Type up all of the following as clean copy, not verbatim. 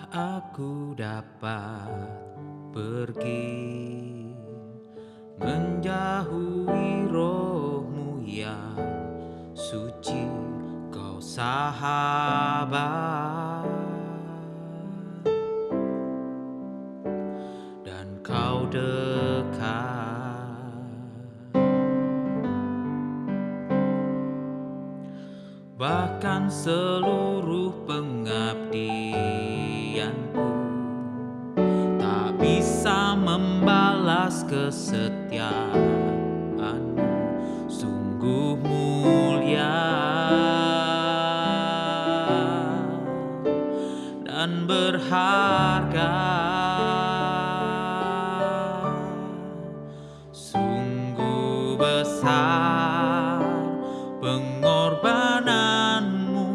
Aku dapat pergi menjauhi rohmu yang suci, kau sahabat, dan kau dekat. Bahkan seluruh pengabdianku tak bisa membalas kesetiaanmu, sungguh mulia dan berharga. Sungguh besar pengorbananmu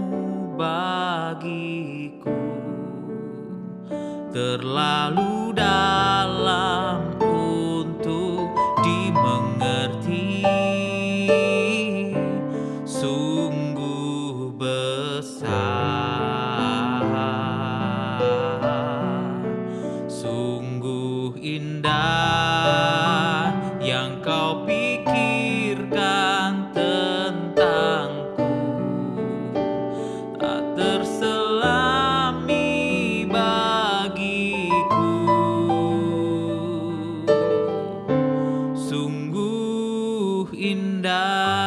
bagiku, terlalu dalam untuk dimengerti. Sungguh besar, sungguh indah yang kau pikirkan tentangku, tak terselami bagiku. Sungguh indah.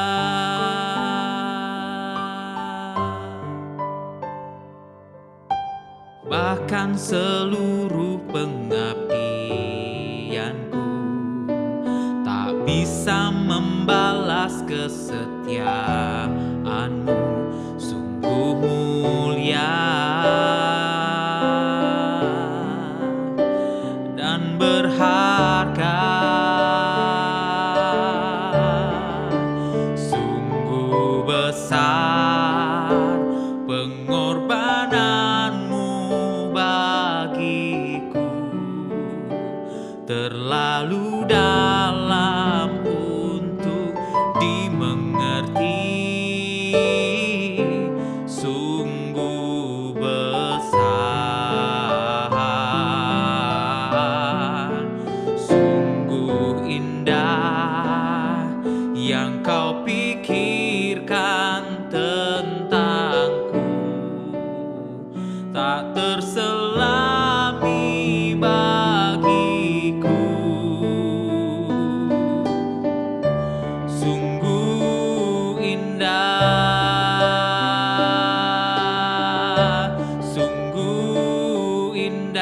Bahkan seluruh pengabdianku tak bisa membalas kesetiaanmu, sungguh mulia dan berharga. Sungguh besar pengorbananmu bagiku, terlalu dalam untuk dimengerti. Sungguh besar, sungguh indah yang kau pikirkan tentangku, tak terselami bagiku. Sungguh indah, sungguh indah,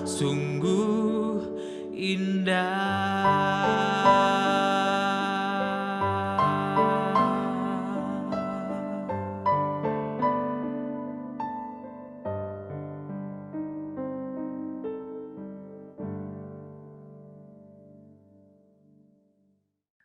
sungguh indah.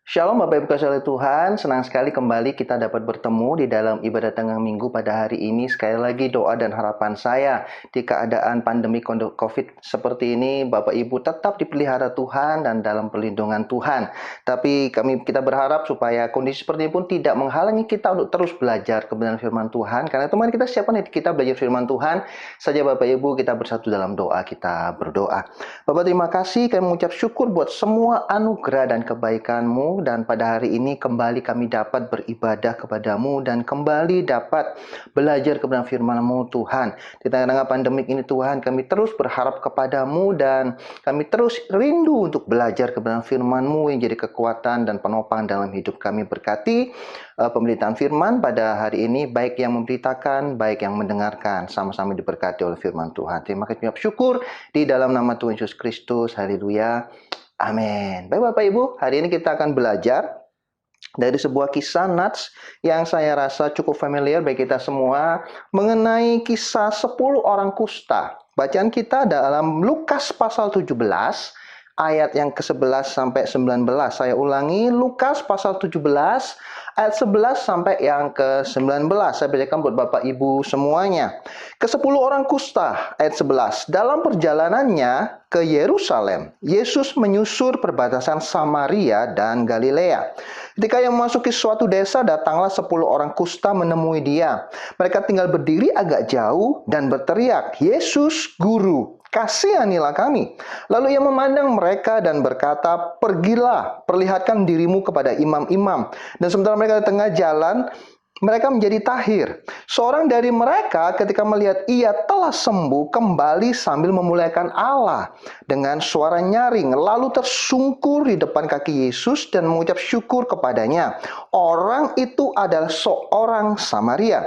Shalom Bapak Ibu kasih oleh Tuhan, senang sekali kembali kita dapat bertemu di dalam ibadah tengah minggu pada hari ini. Sekali lagi doa dan harapan saya di keadaan pandemi COVID seperti ini, Bapak Ibu tetap dipelihara Tuhan dan dalam perlindungan Tuhan. Tapi kita berharap supaya kondisi seperti ini pun tidak menghalangi kita untuk terus belajar kebenaran firman Tuhan. Karena teman kita siapa nih kita belajar firman Tuhan saja Bapak Ibu, kita bersatu dalam doa, kita berdoa. Bapak terima kasih, kami mengucap syukur buat semua anugerah dan kebaikan-Mu, dan pada hari ini kembali kami dapat beribadah kepadamu dan kembali dapat belajar kebenaran firman-Mu Tuhan. Di tengah-tengah pandemik ini Tuhan, kami terus berharap kepadamu dan kami terus rindu untuk belajar kebenaran firman-Mu yang jadi kekuatan dan penopang dalam hidup kami. Berkati pemberitaan firman pada hari ini, baik yang memberitakan, baik yang mendengarkan, sama-sama diberkati oleh firman Tuhan. Terima kasih, syukur di dalam nama Tuhan Yesus Kristus. Haleluya. Amin. Baik Bapak Ibu, hari ini kita akan belajar dari sebuah kisah Nats yang saya rasa cukup familiar bagi kita semua, mengenai kisah 10 orang kusta. Bacaan kita dalam Lukas pasal 17 ayat yang ke-11 sampai 19. Saya ulangi, Lukas pasal 17 ayat 11 sampai yang ke-19. Saya bacakan buat Bapak Ibu semuanya. Ke-10 orang kusta, ayat 11. Dalam perjalanannya ke Yerusalem, Yesus menyusur perbatasan Samaria dan Galilea. Ketika ia memasuki suatu desa, datanglah 10 orang kusta menemui dia. Mereka tinggal berdiri agak jauh dan berteriak, "Yesus, Guru, kasihanilah kami." Lalu ia memandang mereka dan berkata, "Pergilah, perlihatkan dirimu kepada imam-imam." Dan sementara mereka di tengah jalan, mereka menjadi tahir. Seorang dari mereka ketika melihat ia telah sembuh, kembali sambil memuliakan Allah dengan suara nyaring, lalu tersungkur di depan kaki Yesus dan mengucap syukur kepadanya. Orang itu adalah seorang Samaria.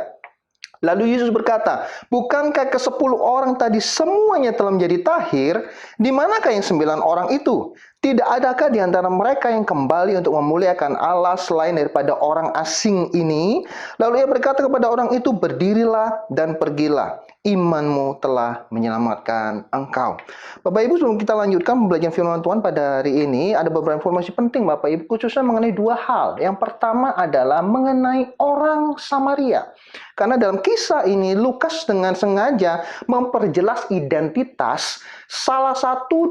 Lalu Yesus berkata, "Bukankah ke-10 orang tadi semuanya telah menjadi tahir? Di manakah yang 9 orang itu? Tidak adakah di antara mereka yang kembali untuk memuliakan Allah selain daripada orang asing ini?" Lalu ia berkata kepada orang itu, "Berdirilah dan pergilah. Imanmu telah menyelamatkan engkau." Bapak Ibu, sebelum kita lanjutkan pembelajaran firman Tuhan pada hari ini, ada beberapa informasi penting Bapak Ibu, khususnya mengenai 2 hal. Yang pertama adalah mengenai orang Samaria. Karena dalam kisah ini, Lukas dengan sengaja memperjelas identitas salah satu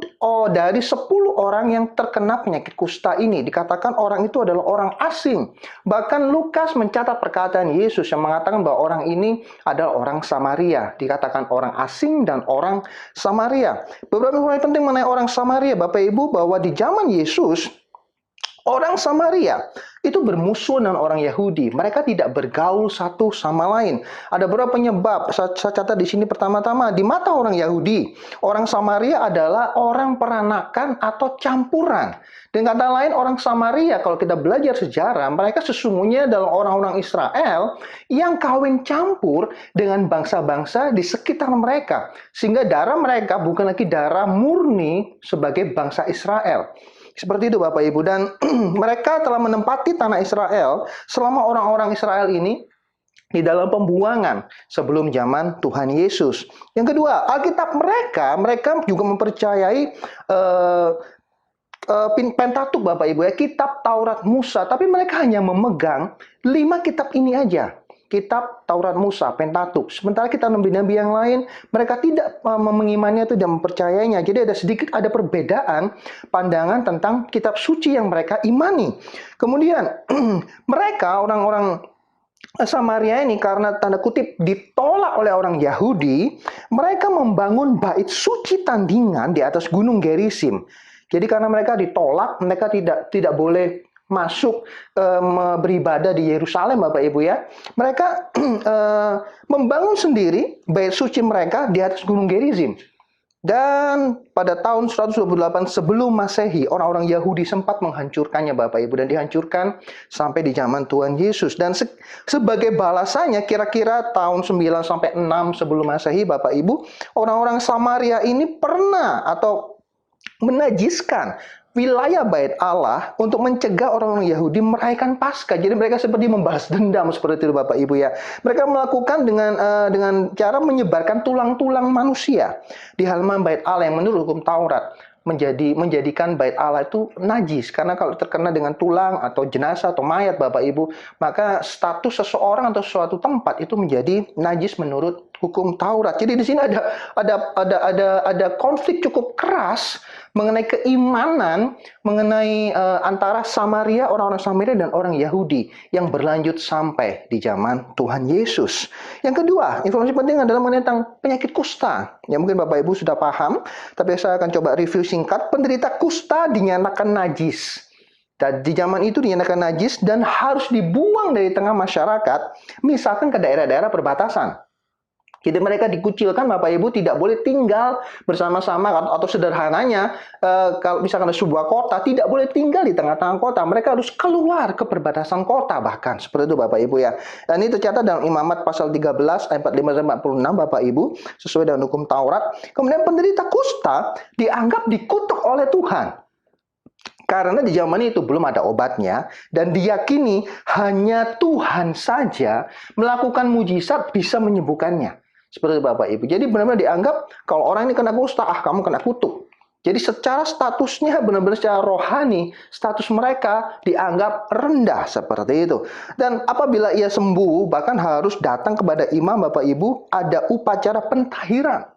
dari 10 orang yang terkena penyakit kusta ini. Dikatakan orang itu adalah orang asing. Bahkan Lukas mencatat perkataan Yesus yang mengatakan bahwa orang ini adalah orang Samaria. Dikatakan orang asing dan orang Samaria. Beberapa informasi penting mengenai orang Samaria, Bapak Ibu, bahwa di zaman Yesus, orang Samaria itu bermusuh dengan orang Yahudi. Mereka tidak bergaul satu sama lain. Ada beberapa penyebab. Saya catat di sini pertama-tama, di mata orang Yahudi, orang Samaria adalah orang peranakan atau campuran. Dengan kata lain, orang Samaria, kalau kita belajar sejarah, mereka sesungguhnya adalah orang-orang Israel yang kawin campur dengan bangsa-bangsa di sekitar mereka. Sehingga darah mereka bukan lagi darah murni sebagai bangsa Israel. Seperti itu Bapak Ibu, dan mereka telah menempati tanah Israel selama orang-orang Israel ini di dalam pembuangan sebelum zaman Tuhan Yesus. Yang kedua, Alkitab mereka juga mempercayai Pentateuch Bapak Ibu ya, kitab Taurat Musa, tapi mereka hanya memegang 5 kitab ini aja. Kitab Taurat Musa, Pentateuch. Sementara kitab nabi-nabi yang lain, mereka tidak mengimaninya itu dan mempercayainya. Jadi ada perbedaan pandangan tentang kitab suci yang mereka imani. Kemudian, mereka orang-orang Samaria ini karena tanda kutip ditolak oleh orang Yahudi, mereka membangun bait suci tandingan di atas gunung Gerizim. Jadi karena mereka ditolak, mereka tidak boleh masuk beribadah di Yerusalem Bapak Ibu ya. Mereka membangun sendiri bait suci mereka di atas gunung Gerizim. Dan pada tahun 128 sebelum Masehi, orang-orang Yahudi sempat menghancurkannya Bapak Ibu, dan dihancurkan sampai di zaman Tuhan Yesus. Dan sebagai balasannya kira-kira tahun 9 sampai 6 sebelum Masehi Bapak Ibu, orang-orang Samaria ini pernah atau menajiskan wilayah bait Allah untuk mencegah orang-orang Yahudi merayakan Paskah. Jadi mereka seperti membalas dendam seperti itu Bapak Ibu ya. Mereka melakukan dengan cara menyebarkan tulang-tulang manusia di halaman bait Allah yang menurut hukum Taurat menjadikan bait Allah itu najis. Karena kalau terkena dengan tulang atau jenazah atau mayat Bapak Ibu, maka status seseorang atau suatu tempat itu menjadi najis menurut hukum Taurat. Jadi di sini ada konflik cukup keras mengenai keimanan, mengenai antara Samaria, orang-orang Samaria dan orang Yahudi yang berlanjut sampai di zaman Tuhan Yesus. Yang kedua, informasi penting adalah mengenai tentang penyakit kusta. Ya mungkin Bapak Ibu sudah paham, tapi saya akan coba review singkat. Penderita kusta dinyatakan najis. Dan di zaman itu dinyatakan najis dan harus dibuang dari tengah masyarakat, misalkan ke daerah-daerah perbatasan. Jadi mereka dikucilkan Bapak Ibu, tidak boleh tinggal bersama-sama, atau sederhananya kalau misalkan ada sebuah kota, tidak boleh tinggal di tengah-tengah kota. Mereka harus keluar ke perbatasan kota bahkan. Seperti itu Bapak Ibu ya. Dan ini tercatat dalam Imamat pasal 13 ayat 45-46 Bapak Ibu, sesuai dengan hukum Taurat. Kemudian penderita kusta dianggap dikutuk oleh Tuhan. Karena di zaman itu belum ada obatnya, dan diyakini hanya Tuhan saja melakukan mujizat bisa menyembuhkannya. Seperti itu Bapak Ibu. Jadi benar-benar dianggap kalau orang ini kena kusta, kamu kena kutuk. Jadi secara statusnya benar-benar secara rohani, status mereka dianggap rendah seperti itu. Dan apabila ia sembuh, bahkan harus datang kepada imam, Bapak Ibu, ada upacara pentahiran.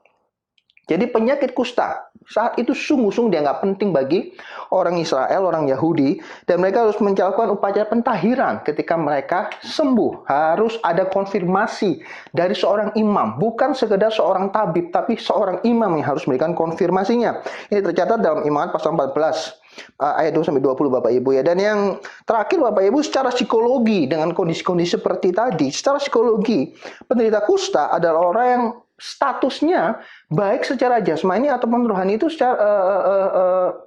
Jadi penyakit kusta saat itu sungguh-sungguh dianggap penting bagi orang Israel, orang Yahudi, dan mereka harus melakukan upacara pentahiran ketika mereka sembuh. Harus ada konfirmasi dari seorang imam, bukan sekedar seorang tabib, tapi seorang imam yang harus memberikan konfirmasinya. Ini tercatat dalam Imamat pasal 14 ayat 2 sampai 20 Bapak Ibu ya. Dan yang terakhir Bapak Ibu, secara psikologi dengan kondisi-kondisi seperti tadi, secara psikologi penderita kusta adalah orang yang statusnya baik secara jasmani ataupun rohani itu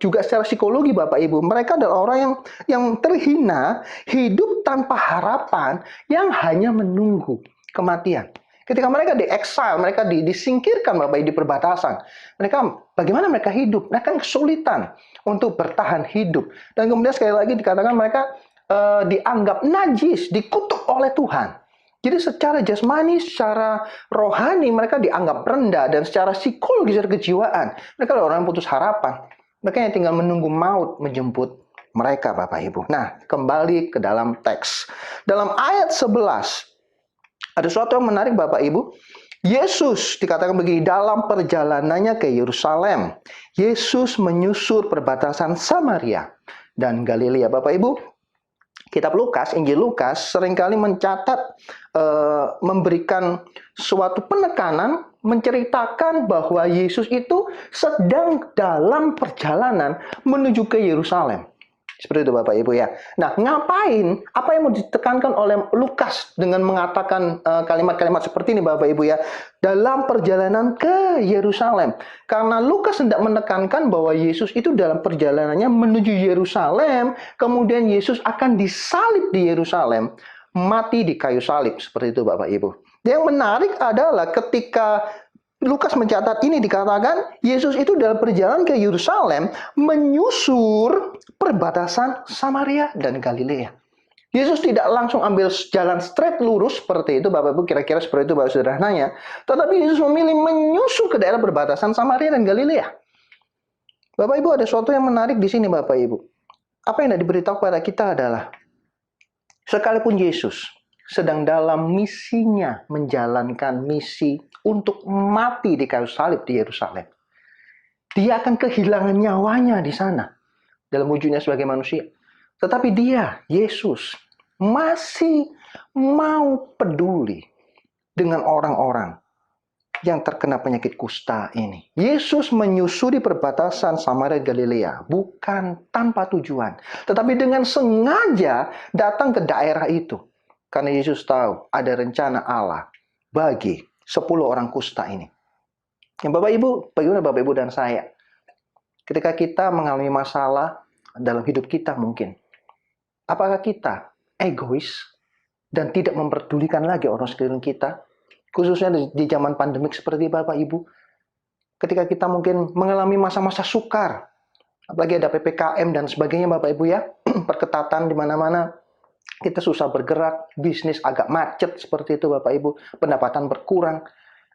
juga secara psikologi Bapak Ibu. Mereka adalah orang yang terhina, hidup tanpa harapan, yang hanya menunggu kematian. Ketika mereka di-exile, mereka disingkirkan Bapak Ibu di perbatasan. Bagaimana mereka hidup? Mereka kesulitan untuk bertahan hidup. Dan kemudian sekali lagi dikatakan mereka dianggap najis, dikutuk oleh Tuhan. Jadi secara jasmani, secara rohani mereka dianggap rendah, dan secara psikologi, secara kejiwaan mereka adalah orang yang putus harapan. Mereka yang tinggal menunggu maut menjemput mereka Bapak Ibu. Nah, kembali ke dalam teks. Dalam ayat 11 ada sesuatu yang menarik Bapak Ibu. Yesus dikatakan begini, dalam perjalanannya ke Yerusalem, Yesus menyusur perbatasan Samaria dan Galilea. Bapak Ibu, kitab Lukas, Injil Lukas seringkali mencatat, memberikan suatu penekanan, menceritakan bahwa Yesus itu sedang dalam perjalanan menuju ke Yerusalem. Seperti itu Bapak Ibu ya. Nah, ngapain? Apa yang mau ditekankan oleh Lukas dengan mengatakan kalimat-kalimat seperti ini Bapak Ibu ya? Dalam perjalanan ke Yerusalem. Karena Lukas hendak menekankan bahwa Yesus itu dalam perjalanannya menuju Yerusalem, kemudian Yesus akan disalib di Yerusalem, mati di kayu salib. Seperti itu Bapak Ibu. Yang menarik adalah ketika Lukas mencatat ini, dikatakan Yesus itu dalam perjalanan ke Yerusalem menyusur perbatasan Samaria dan Galilea. Yesus tidak langsung ambil jalan straight lurus seperti itu Bapak Ibu, kira-kira seperti itu Bapak sederhananya. Tetapi Yesus memilih menyusur ke daerah perbatasan Samaria dan Galilea. Bapak Ibu, ada sesuatu yang menarik di sini Bapak Ibu. Apa yang diberitahu kepada kita adalah, sekalipun Yesus sedang dalam misinya menjalankan misi untuk mati di kayu salib di Yerusalem, dia akan kehilangan nyawanya di sana dalam wujudnya sebagai manusia. Tetapi dia, Yesus, masih mau peduli dengan orang-orang yang terkena penyakit kusta ini. Yesus menyusuri perbatasan Samaria dan Galilea bukan tanpa tujuan, tetapi dengan sengaja datang ke daerah itu. Karena Yesus tahu ada rencana Allah bagi 10 orang kusta ini. Yang Bapak Ibu, bagaimana Bapak Ibu dan saya? Ketika kita mengalami masalah dalam hidup kita mungkin, apakah kita egois dan tidak memperdulikan lagi orang sekeliling kita? Khususnya di zaman pandemik seperti Bapak Ibu. Ketika kita mungkin mengalami masa-masa sukar, apalagi ada PPKM dan sebagainya Bapak Ibu ya, perketatan di mana-mana, kita susah bergerak, bisnis agak macet seperti itu Bapak Ibu, pendapatan berkurang.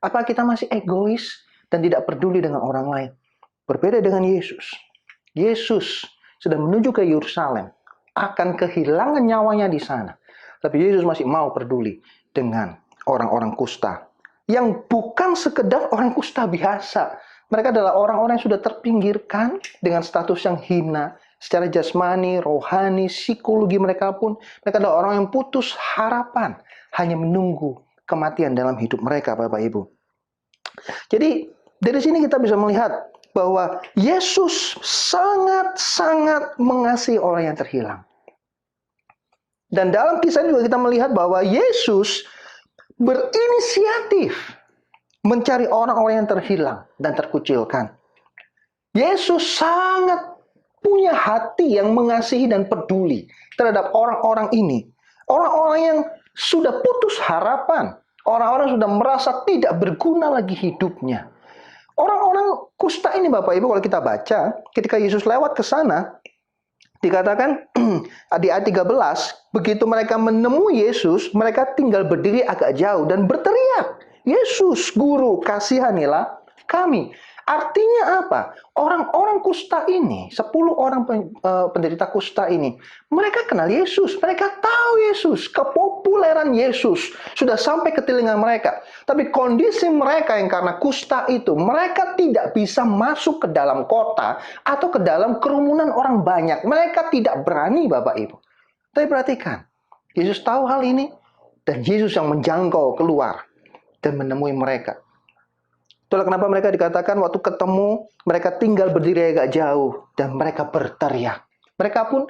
Apa kita masih egois dan tidak peduli dengan orang lain? Berbeda dengan Yesus. Yesus sudah menuju ke Yerusalem, akan kehilangan nyawanya di sana. Tapi Yesus masih mau peduli dengan orang-orang kusta. Yang bukan sekedar orang kusta biasa. Mereka adalah orang-orang yang sudah terpinggirkan dengan status yang hina, secara jasmani, rohani, psikologi mereka pun, mereka adalah orang yang putus harapan, hanya menunggu kematian dalam hidup mereka, Bapak Ibu. Jadi, dari sini kita bisa melihat bahwa Yesus sangat-sangat mengasihi orang yang terhilang. Dan dalam kisah ini juga kita melihat bahwa Yesus berinisiatif mencari orang-orang yang terhilang dan terkucilkan. Yesus sangat punya hati yang mengasihi dan peduli terhadap orang-orang ini. Orang-orang yang sudah putus harapan. Orang-orang sudah merasa tidak berguna lagi hidupnya. Orang-orang kusta ini Bapak Ibu, kalau kita baca, ketika Yesus lewat ke sana, dikatakan di ayat 13, begitu mereka menemui Yesus, mereka tinggal berdiri agak jauh dan berteriak, "Yesus, Guru, kasihanilah kami." Artinya apa? Orang-orang kusta ini, 10 orang penderita kusta ini, mereka kenal Yesus, mereka tahu Yesus, kepopuleran Yesus sudah sampai ke telinga mereka. Tapi kondisi mereka yang karena kusta itu, mereka tidak bisa masuk ke dalam kota atau ke dalam kerumunan orang banyak. Mereka tidak berani, Bapak Ibu. Tapi perhatikan, Yesus tahu hal ini, dan Yesus yang menjangkau keluar dan menemui mereka. Itulah kenapa mereka dikatakan waktu ketemu, mereka tinggal berdiri agak jauh, dan mereka berteriak. Mereka pun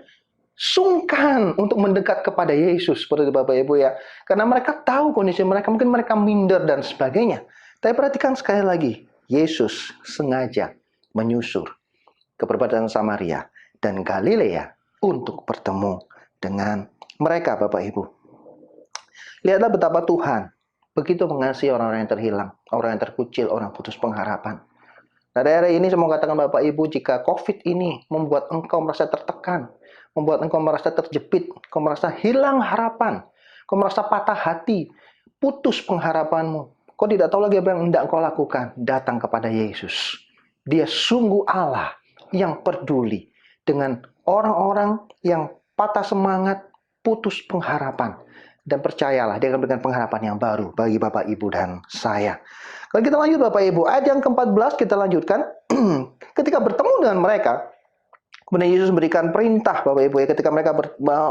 sungkan untuk mendekat kepada Yesus, seperti itu Bapak Ibu ya. Karena mereka tahu kondisi mereka, mungkin mereka minder dan sebagainya. Tapi perhatikan sekali lagi, Yesus sengaja menyusur ke perbatasan Samaria dan Galilea untuk bertemu dengan mereka, Bapak Ibu. Lihatlah betapa Tuhan begitu mengasihi orang-orang yang terhilang, orang yang terkucil, orang putus pengharapan. Nah, dari ini saya mau katakan Bapak Ibu, jika COVID ini membuat engkau merasa tertekan, membuat engkau merasa terjepit, engkau merasa hilang harapan, engkau merasa patah hati, putus pengharapanmu, kau tidak tahu lagi apa yang hendak engkau lakukan, datang kepada Yesus. Dia sungguh Allah yang peduli dengan orang-orang yang patah semangat, putus pengharapan. Dan percayalah, dia akan berikan pengharapan yang baru bagi Bapak Ibu dan saya. Kalau kita lanjut Bapak Ibu, ayat yang ke-14 kita lanjutkan. Ketika bertemu dengan mereka, kemudian Yesus memberikan perintah Bapak Ibu ya, ketika mereka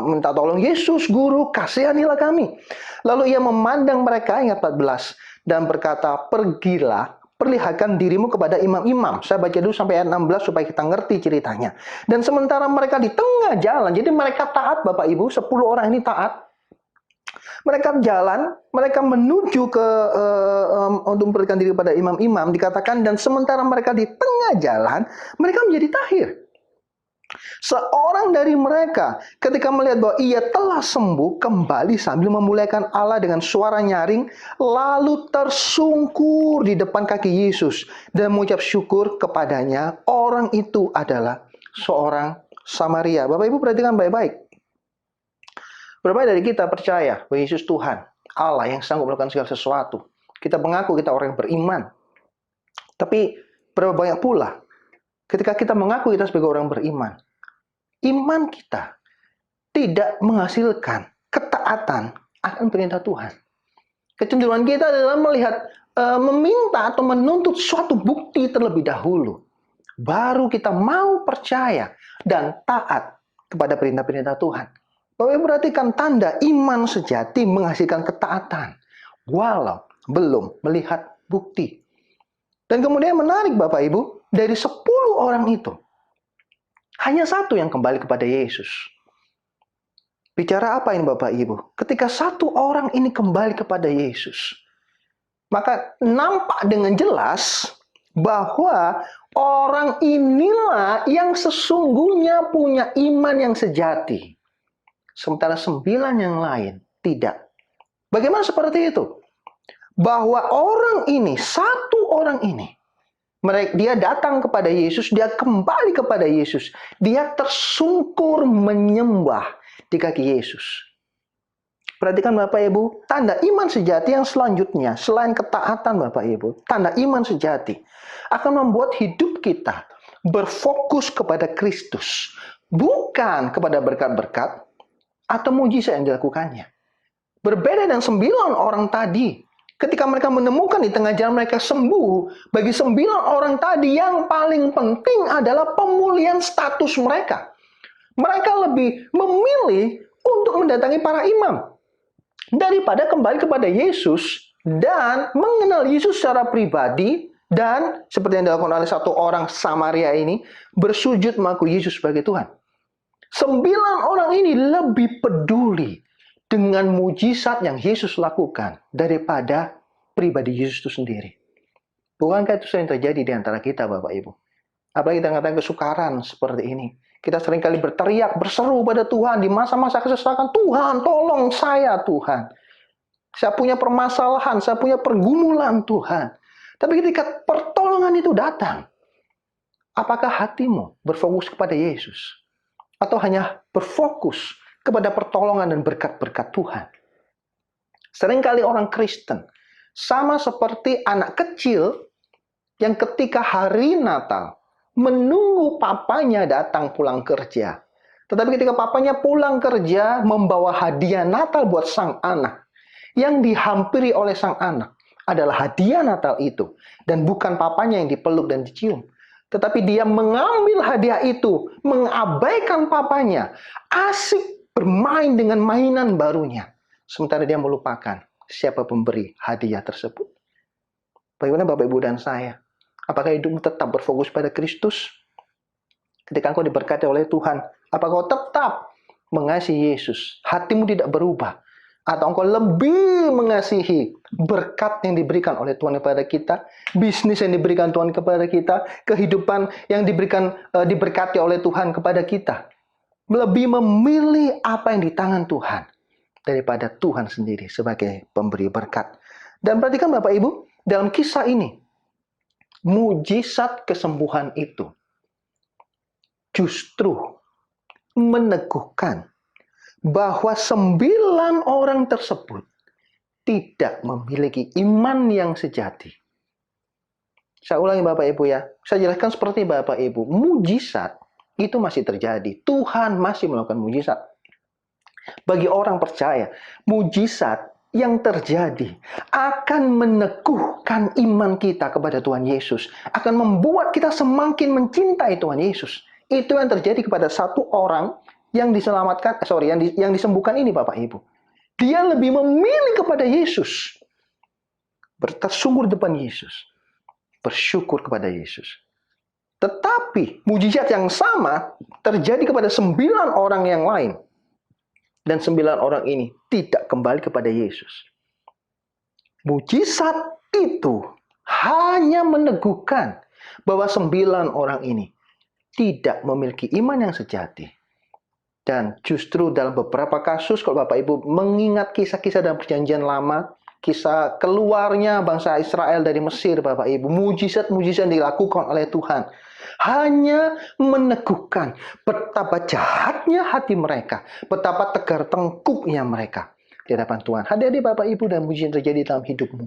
minta tolong, Yesus Guru, kasihanilah kami. Lalu ia memandang mereka, ayat 14, dan berkata, pergilah, perlihatkan dirimu kepada imam-imam. Saya baca dulu sampai ayat 16 supaya kita ngerti ceritanya. Dan sementara mereka di tengah jalan, jadi mereka taat Bapak Ibu, 10 orang ini taat. Mereka jalan, mereka menuju ke untuk memberikan diri kepada imam-imam, dikatakan, dan sementara mereka di tengah jalan, mereka menjadi tahir. Seorang dari mereka ketika melihat bahwa ia telah sembuh, kembali sambil memuliakan Allah dengan suara nyaring, lalu tersungkur di depan kaki Yesus dan mengucap syukur kepadanya. Orang itu adalah seorang Samaria. Bapak Ibu perhatikan baik-baik. Berapa dari kita percaya bahwa Yesus Tuhan, Allah yang sanggup melakukan segala sesuatu. Kita mengaku kita orang yang beriman. Tapi berapa banyak pula ketika kita mengaku kita sebagai orang beriman, iman kita tidak menghasilkan ketaatan akan perintah Tuhan. Kecenderungan kita adalah melihat, meminta atau menuntut suatu bukti terlebih dahulu. Baru kita mau percaya dan taat kepada perintah-perintah Tuhan. Bapak Ibu perhatikan, tanda iman sejati menghasilkan ketaatan walau belum melihat bukti. Dan kemudian menarik Bapak Ibu, dari 10 orang itu hanya satu yang kembali kepada Yesus. Bicara apa ini Bapak Ibu? Ketika satu orang ini kembali kepada Yesus, maka nampak dengan jelas bahwa orang inilah yang sesungguhnya punya iman yang sejati. Sementara 9 yang lain tidak. Bagaimana seperti itu? Bahwa orang ini, satu orang ini, dia datang kepada Yesus, dia kembali kepada Yesus. Dia tersungkur menyembah di kaki Yesus. Perhatikan Bapak Ibu, tanda iman sejati yang selanjutnya, selain ketaatan Bapak Ibu, tanda iman sejati akan membuat hidup kita berfokus kepada Kristus. Bukan kepada berkat-berkat, atau mujizat yang dilakukannya. Berbeda dengan 9 orang tadi. Ketika mereka menemukan di tengah jalan mereka sembuh, bagi 9 orang tadi yang paling penting adalah pemulihan status mereka. Mereka lebih memilih untuk mendatangi para imam daripada kembali kepada Yesus dan mengenal Yesus secara pribadi, dan seperti yang dilakukan oleh satu orang Samaria ini, bersujud mengaku Yesus sebagai Tuhan. 9 orang ini lebih peduli dengan mujizat yang Yesus lakukan daripada pribadi Yesus itu sendiri. Bukankah itu yang terjadi di antara kita Bapak Ibu? Apalagi kita ngatakan kesukaran seperti ini. Kita seringkali berteriak, berseru pada Tuhan di masa-masa kesesakan. Tuhan, tolong saya Tuhan. Saya punya permasalahan, saya punya pergumulan Tuhan. Tapi ketika pertolongan itu datang, apakah hatimu berfokus kepada Yesus? Atau hanya berfokus kepada pertolongan dan berkat-berkat Tuhan? Seringkali orang Kristen sama seperti anak kecil yang ketika hari Natal menunggu papanya datang pulang kerja. Tetapi ketika papanya pulang kerja membawa hadiah Natal buat sang anak, yang dihampiri oleh sang anak adalah hadiah Natal itu. Dan bukan papanya yang dipeluk dan dicium. Tetapi dia mengambil hadiah itu, mengabaikan papanya, asik bermain dengan mainan barunya. Sementara dia melupakan siapa pemberi hadiah tersebut. Bagaimana Bapak Ibu dan saya? Apakah hidupmu tetap berfokus pada Kristus? Ketika engkau diberkati oleh Tuhan, apakah kau tetap mengasihi Yesus? Hatimu tidak berubah? Atau engkau lebih mengasihi berkat yang diberikan oleh Tuhan kepada kita, bisnis yang diberikan Tuhan kepada kita, kehidupan yang diberkati oleh Tuhan kepada kita. Lebih memilih apa yang di tangan Tuhan daripada Tuhan sendiri sebagai pemberi berkat. Dan perhatikan Bapak Ibu, dalam kisah ini, mujizat kesembuhan itu justru meneguhkan bahwa 9 orang tersebut tidak memiliki iman yang sejati. Saya ulangi Bapak Ibu ya. Saya jelaskan seperti Bapak Ibu. Mujizat itu masih terjadi. Tuhan masih melakukan mujizat. Bagi orang percaya, mujizat yang terjadi akan meneguhkan iman kita kepada Tuhan Yesus. Akan membuat kita semakin mencintai Tuhan Yesus. Itu yang terjadi kepada satu orang yang diselamatkan, yang disembuhkan ini Bapak Ibu. Dia lebih memilih kepada Yesus. Bersungguh di depan Yesus. Bersyukur kepada Yesus. Tetapi mujizat yang sama terjadi kepada 9 orang yang lain. Dan 9 orang ini tidak kembali kepada Yesus. Mujizat itu hanya meneguhkan bahwa 9 orang ini tidak memiliki iman yang sejati. Dan justru dalam beberapa kasus, kalau Bapak Ibu mengingat kisah-kisah dalam Perjanjian Lama, kisah keluarnya bangsa Israel dari Mesir, Bapak Ibu, mujizat-mujizat yang dilakukan oleh Tuhan hanya meneguhkan betapa jahatnya hati mereka, betapa tegar tengkuknya mereka di hadapan Tuhan. Hadirin Bapak Ibu, dan mujizat terjadi dalam hidupmu.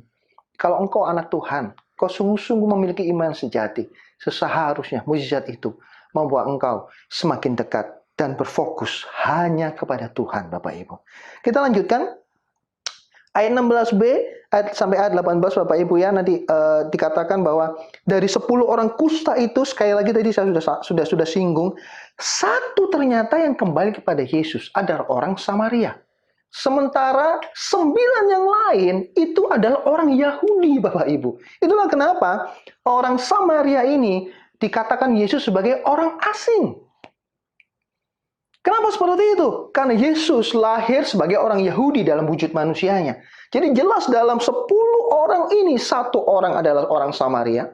Kalau engkau anak Tuhan, kau sungguh-sungguh memiliki iman sejati, seharusnya mujizat itu membuat engkau semakin dekat dan berfokus hanya kepada Tuhan, Bapak Ibu. Kita lanjutkan ayat 16b sampai ayat 18, Bapak Ibu ya. Nanti dikatakan bahwa dari 10 orang kusta itu, sekali lagi tadi saya sudah singgung, satu ternyata yang kembali kepada Yesus adalah orang Samaria. Sementara 9 yang lain itu adalah orang Yahudi, Bapak Ibu. Itulah kenapa orang Samaria ini dikatakan Yesus sebagai orang asing. Kenapa seperti itu? Karena Yesus lahir sebagai orang Yahudi dalam wujud manusianya. Jadi jelas dalam 10 orang ini, 1 orang adalah orang Samaria,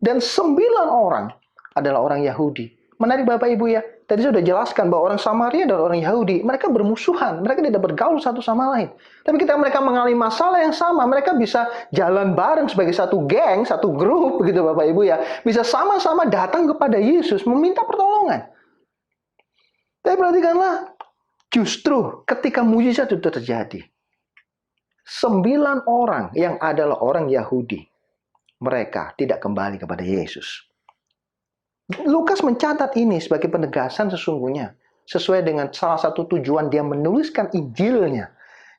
dan 9 orang adalah orang Yahudi. Menarik Bapak Ibu ya. Tadi saya sudah jelaskan bahwa orang Samaria dan orang Yahudi, mereka bermusuhan. Mereka tidak bergaul satu sama lain. Tapi ketika mereka mengalami masalah yang sama, mereka bisa jalan bareng sebagai satu geng, satu grup, begitu Bapak Ibu ya. Bisa sama-sama datang kepada Yesus, meminta pertolongan. Tapi perhatikanlah, justru ketika mujizat itu terjadi, 9 orang yang adalah orang Yahudi, mereka tidak kembali kepada Yesus. Lukas mencatat ini sebagai penegasan sesungguhnya, sesuai dengan salah satu tujuan dia menuliskan Injilnya.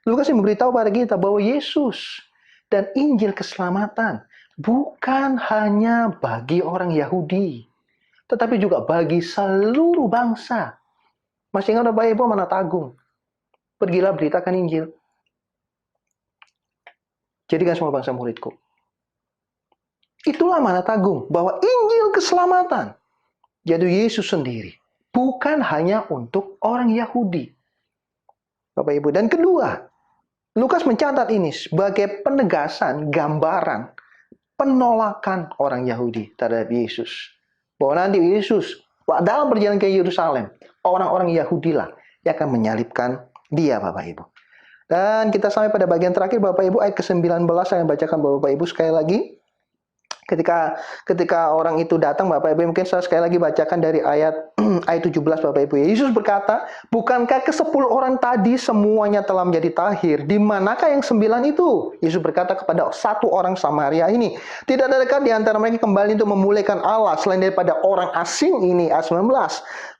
Lukas memberitahu pada kita bahwa Yesus dan Injil keselamatan bukan hanya bagi orang Yahudi, tetapi juga bagi seluruh bangsa. Masih ingat Bapak Ibu Amanat Agung? Pergilah beritakan Injil. Jadikan semua bangsa muridku. Itulah amanat agung, bahwa Injil keselamatan yaitu Yesus sendiri, bukan hanya untuk orang Yahudi. Bapak Ibu, dan kedua, Lukas mencatat ini sebagai penegasan, gambaran penolakan orang Yahudi terhadap Yesus. Bahwa nanti Yesus dalam perjalanan ke Yerusalem, orang-orang Yahudilah yang akan menyalibkan dia, Bapak Ibu. Dan kita sampai pada bagian terakhir, Bapak Ibu, ayat ke-19 saya bacakan Bapak Ibu sekali lagi. Ketika orang itu datang, Bapak Ibu, mungkin saya sekali lagi bacakan dari ayat ayat 17, Bapak Ibu. Yesus berkata, bukankah ke-10 orang tadi semuanya telah menjadi tahir? Di manakah yang 9 itu? Yesus berkata kepada satu orang Samaria ini, tidak adakah di antara mereka kembali untuk memuliakan Allah selain daripada orang asing ini? Ayat 19.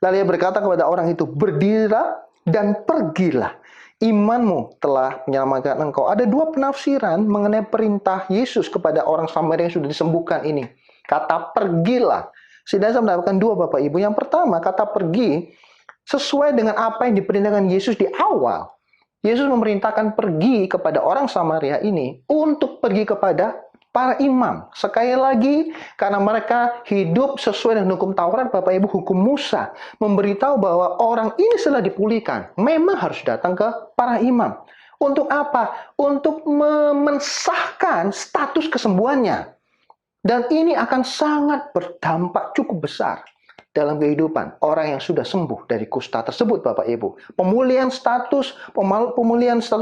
Lalu ia berkata kepada orang itu, berdirilah dan pergilah. Imanmu telah menyelamatkan engkau. Ada dua penafsiran mengenai perintah Yesus kepada orang Samaria yang sudah disembuhkan ini. Kata pergilah. Setidaknya saya mendapatkan dua, Bapak Ibu. Yang pertama, kata pergi sesuai dengan apa yang diperintahkan Yesus di awal. Yesus memerintahkan pergi kepada orang Samaria ini untuk pergi kepada para imam. Sekali lagi, karena mereka hidup sesuai dengan hukum Taurat, Bapak Ibu, hukum Musa, memberitahu bahwa orang ini setelah dipulihkan, memang harus datang ke para imam. Untuk apa? Untuk mensahkan status kesembuhannya. Dan ini akan sangat berdampak cukup besar dalam kehidupan orang yang sudah sembuh dari kusta tersebut, Bapak Ibu. Pemulihan status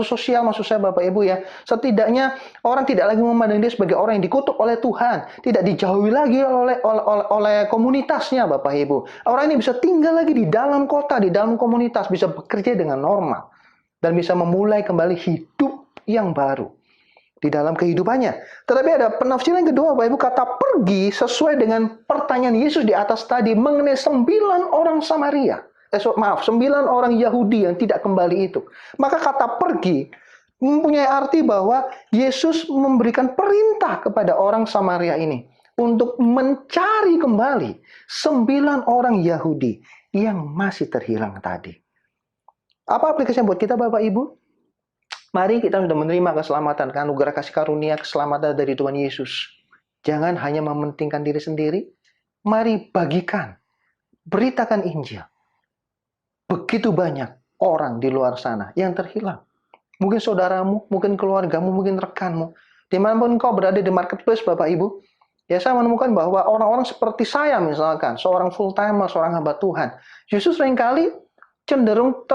sosial, maksud saya, Bapak Ibu, ya. Setidaknya orang tidak lagi memandang dia sebagai orang yang dikutuk oleh Tuhan, tidak dijauhi lagi oleh komunitasnya, Bapak Ibu. Orang ini bisa tinggal lagi di dalam kota, di dalam komunitas, bisa bekerja dengan normal dan bisa memulai kembali hidup yang baru di dalam kehidupannya. Tetapi ada penafsiran yang kedua, Bapak Ibu, kata pergi sesuai dengan pertanyaan Yesus di atas tadi mengenai 9 orang Samaria. 9 orang Yahudi yang tidak kembali itu. Maka kata pergi mempunyai arti bahwa Yesus memberikan perintah kepada orang Samaria ini untuk mencari kembali 9 orang Yahudi yang masih terhilang tadi. Apa aplikasinya buat kita, Bapak Ibu? Mari kita sudah menerima keselamatan, anugerah kasih karunia, keselamatan dari Tuhan Yesus. Jangan hanya mementingkan diri sendiri. Mari bagikan, beritakan Injil. Begitu banyak orang di luar sana yang terhilang. Mungkin saudaramu, mungkin keluargamu, mungkin rekanmu. Dimanapun kau berada di marketplace, Bapak Ibu. Ya, saya menemukan bahwa orang-orang seperti saya misalkan, seorang full-timer, seorang hamba Tuhan. Justru seringkali cenderung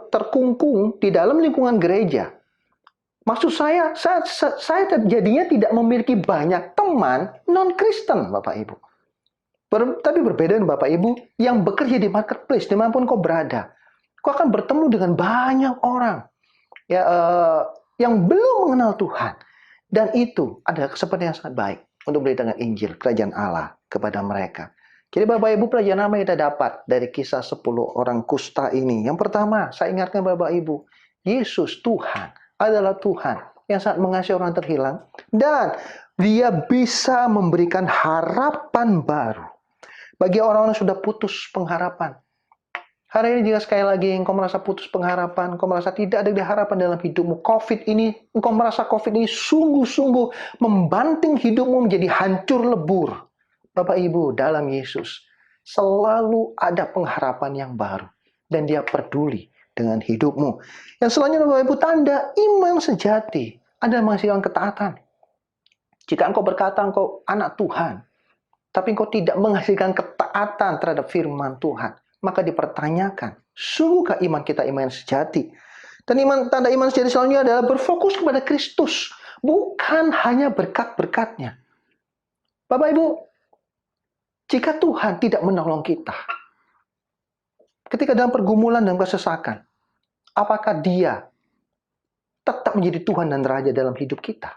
terkungkung di dalam lingkungan gereja. Maksud saya jadinya tidak memiliki banyak teman non-Kristen, Bapak Ibu. Tapi berbeda dengan Bapak Ibu yang bekerja di marketplace, dimanapun kau berada. Kau akan bertemu dengan banyak orang ya, yang belum mengenal Tuhan. Dan itu adalah kesempatan yang sangat baik untuk memberitakan Injil, kerajaan Allah kepada mereka. Jadi Bapak Ibu, pelajaran apa yang kita dapat dari kisah 10 orang kusta ini? Yang pertama, saya ingatkan Bapak Ibu, Yesus Tuhan adalah Tuhan yang sangat mengasihi orang terhilang. Dan Dia bisa memberikan harapan baru bagi orang-orang yang sudah putus pengharapan. Hari ini jika sekali lagi engkau merasa putus pengharapan, engkau merasa tidak ada harapan dalam hidupmu, engkau merasa COVID ini sungguh-sungguh membanting hidupmu menjadi hancur lebur. Bapak Ibu, dalam Yesus selalu ada pengharapan yang baru. Dan Dia peduli dengan hidupmu. Yang selanjutnya, Bapak Ibu, tanda iman sejati adalah menghasilkan ketaatan. Jika engkau berkata engkau anak Tuhan, tapi engkau tidak menghasilkan ketaatan terhadap firman Tuhan, maka dipertanyakan, sungguhkah iman kita iman yang sejati? Dan tanda iman sejati selanjutnya adalah berfokus kepada Kristus, bukan hanya berkat-berkatnya. Bapak Ibu, jika Tuhan tidak menolong kita, ketika dalam pergumulan dan kesesakan, apakah Dia tetap menjadi Tuhan dan Raja dalam hidup kita?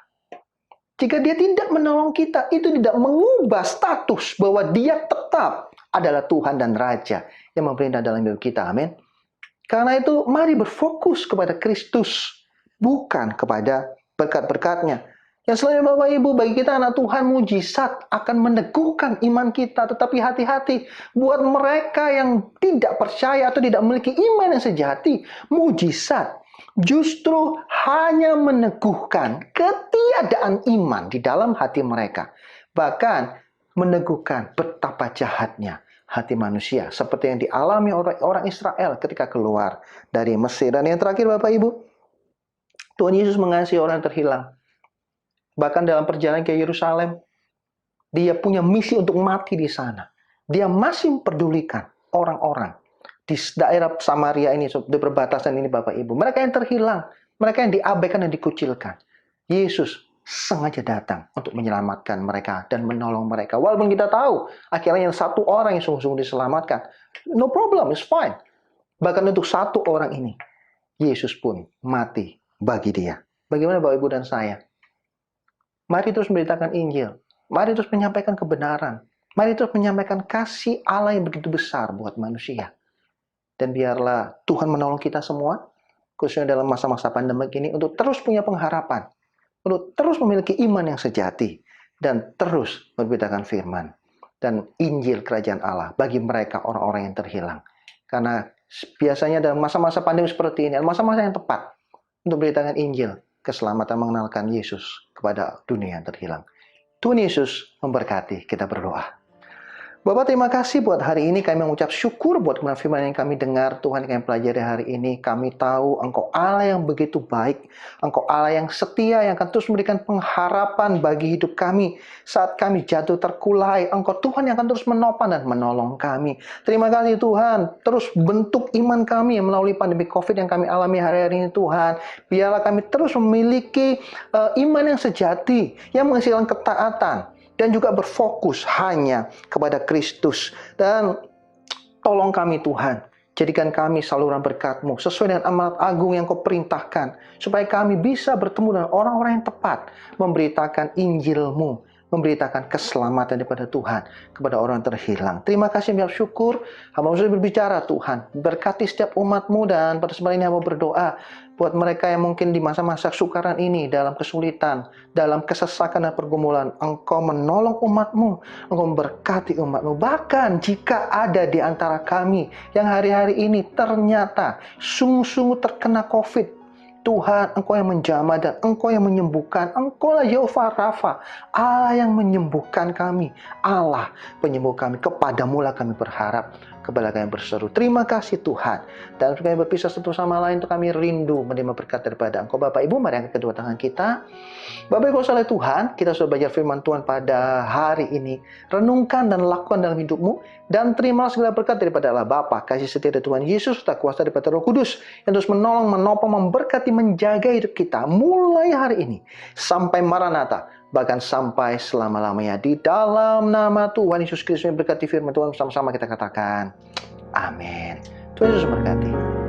Jika Dia tidak menolong kita, itu tidak mengubah status bahwa Dia tetap adalah Tuhan dan Raja yang memerintah dalam hidup kita. Amin. Karena itu, mari berfokus kepada Kristus, bukan kepada berkat-berkatnya. Yang selanjutnya, Bapak Ibu, bagi kita anak Tuhan, mujizat akan meneguhkan iman kita. Tetapi hati-hati, buat mereka yang tidak percaya atau tidak memiliki iman yang sejati, mujizat justru hanya meneguhkan ketiadaan iman di dalam hati mereka. Bahkan meneguhkan betapa jahatnya hati manusia. Seperti yang dialami orang Israel ketika keluar dari Mesir. Dan yang terakhir, Bapak Ibu, Tuhan Yesus mengasihi orang yang terhilang. Bahkan dalam perjalanan ke Yerusalem, Dia punya misi untuk mati di sana. Dia masih memperdulikan orang-orang di daerah Samaria ini, di perbatasan ini, Bapak Ibu. Mereka yang terhilang, mereka yang diabaikan dan dikucilkan. Yesus sengaja datang untuk menyelamatkan mereka dan menolong mereka. Walaupun kita tahu akhirnya satu orang yang sungguh-sungguh diselamatkan, no problem, it's fine. Bahkan untuk satu orang ini, Yesus pun mati bagi dia. Bagaimana Bapak Ibu dan saya? Mari terus memberitakan Injil. Mari terus menyampaikan kebenaran. Mari terus menyampaikan kasih Allah yang begitu besar buat manusia. Dan biarlah Tuhan menolong kita semua, khususnya dalam masa-masa pandemi ini, untuk terus punya pengharapan. Untuk terus memiliki iman yang sejati. Dan terus memberitakan firman. Dan Injil Kerajaan Allah bagi mereka orang-orang yang terhilang. Karena biasanya dalam masa-masa pandemi seperti ini, masa-masa yang tepat untuk memberitakan Injil, keselamatan mengenalkan Yesus kepada dunia yang terhilang. Tuhan Yesus memberkati, kita berdoa. Bapak, terima kasih buat hari ini. Kami mengucap syukur buat kebenaran firman yang kami dengar. Tuhan, yang kami pelajari hari ini. Kami tahu Engkau Allah yang begitu baik. Engkau Allah yang setia, yang akan terus memberikan pengharapan bagi hidup kami. Saat kami jatuh terkulai, Engkau Tuhan yang akan terus menopang dan menolong kami. Terima kasih Tuhan. Terus bentuk iman kami melalui pandemi COVID yang kami alami hari-hari ini Tuhan. Biarlah kami terus memiliki iman yang sejati, yang menghasilkan ketaatan. Dan juga berfokus hanya kepada Kristus. Dan tolong kami Tuhan, jadikan kami saluran berkat-Mu sesuai dengan amanat agung yang Kau perintahkan. Supaya kami bisa bertemu dengan orang-orang yang tepat. Memberitakan Injil-Mu. Memberitakan keselamatan daripada Tuhan kepada orang yang terhilang. Terima kasih, mengucap syukur. Hamba sudah berbicara Tuhan. Berkati setiap umat-Mu, dan pada kesempatan ini hamba berdoa buat mereka yang mungkin di masa-masa sukaran ini, dalam kesulitan, dalam kesesakan dan pergumulan. Engkau menolong umat-Mu, Engkau memberkati umat-Mu. Bahkan jika ada di antara kami yang hari-hari ini ternyata sungguh-sungguh terkena COVID, Tuhan, Engkau yang menjamah dan Engkau yang menyembuhkan. Engkau lah Yehovah Rafa, Allah yang menyembuhkan kami, Allah penyembuh kami. Kepadamu lah kami berharap, kepada kami berseru. Terima kasih Tuhan. Dan kami berpisah satu sama lain, untuk kami rindu menerima berkat daripada Engkau. Bapak Ibu, mari angkat kedua tangan kita. Bapak Ibu saudara Tuhan, kita sudah belajar firman Tuhan pada hari ini. Renungkan dan lakukan dalam hidupmu. Dan terimalah segala berkat daripada Allah Bapa, kasih setia dari Tuhan Yesus, serta kuasa daripada Roh Kudus, yang terus menolong, menopang, memberkati, menjaga hidup kita mulai hari ini sampai Maranatha, bahkan sampai selama-lamanya. Di dalam nama Tuhan Yesus Kristus yang berkati firman Tuhan, sama-sama kita katakan amin. Tuhan Yesus berkati.